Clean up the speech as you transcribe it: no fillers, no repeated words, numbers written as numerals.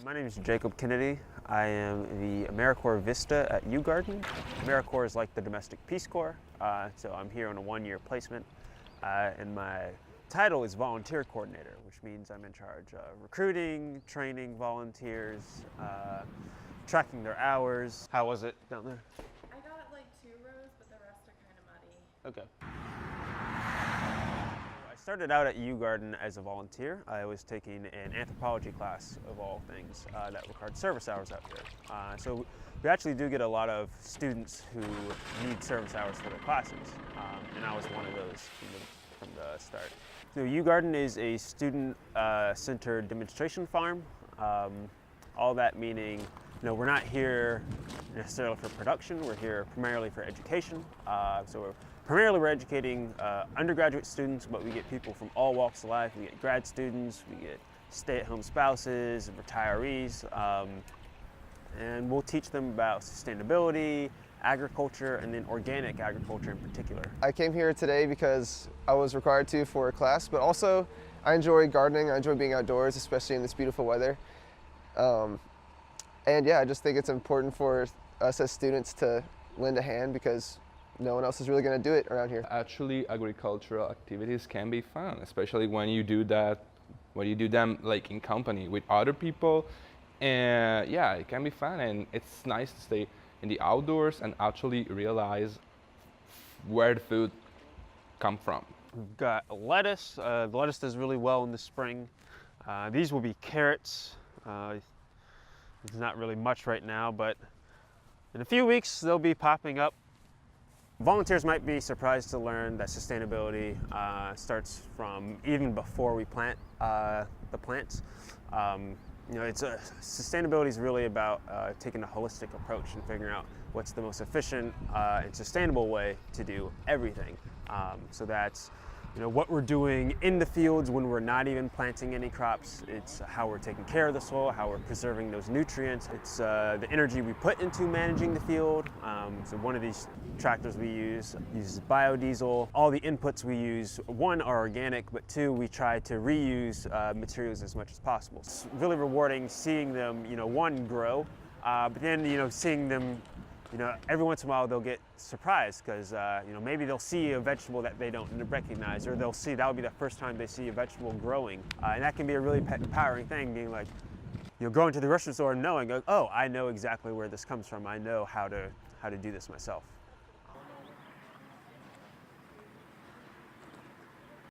My name is Jacob Kennedy. I am the AmeriCorps Vista at UGArden. AmeriCorps is like the domestic Peace Corps, so I'm here on a one-year placement, and my title is volunteer coordinator, which means I'm in charge of recruiting, training volunteers, tracking their hours. How was it down there? I got like 2 rows, but the rest are kind of muddy. Okay. I started out at UGArden as a volunteer. I was taking an anthropology class of all things that required service hours out here. So we actually do get a lot of students who need service hours for their classes, and I was one of those from the start. So UGArden is a student-centered demonstration farm. All that meaning, we're not here necessarily for production. We're here primarily for education. Primarily we're educating undergraduate students, but we get people from all walks of life. We get grad students, we get stay-at-home spouses, retirees, and we'll teach them about sustainability, agriculture, and then organic agriculture in particular. I came here today because I was required to for a class, but also I enjoy gardening. I enjoy being outdoors, especially in this beautiful weather. And yeah, I just think it's important for us as students to lend a hand because no one else is really going to do it around here. Actually, agricultural activities can be fun, especially when you do them like in company with other people. And yeah, it can be fun, and it's nice to stay in the outdoors and actually realize where the food come from. We've got lettuce. The lettuce does really well in the spring. These will be carrots. It's not really much right now, but in a few weeks they'll be popping up. Volunteers might be surprised to learn that sustainability starts from even before we plant the plants. Sustainability is really about taking a holistic approach and figuring out what's the most efficient and sustainable way to do everything. So that's what we're doing in the fields when we're not even planting any crops. It's how we're taking care of the soil, how we're preserving those nutrients. It's the energy we put into managing the field. So one of these tractors we use uses biodiesel. All the inputs we use, one, are organic, but two, we try to reuse materials as much as possible. It's really rewarding seeing them, one, grow, but then, seeing them every once in a while they'll get surprised because maybe they'll see a vegetable that they don't recognize, or that'll be the first time they see a vegetable growing, and that can be a really empowering thing, being like, going to the grocery store and knowing, oh, I know exactly where this comes from. I know how to do this myself.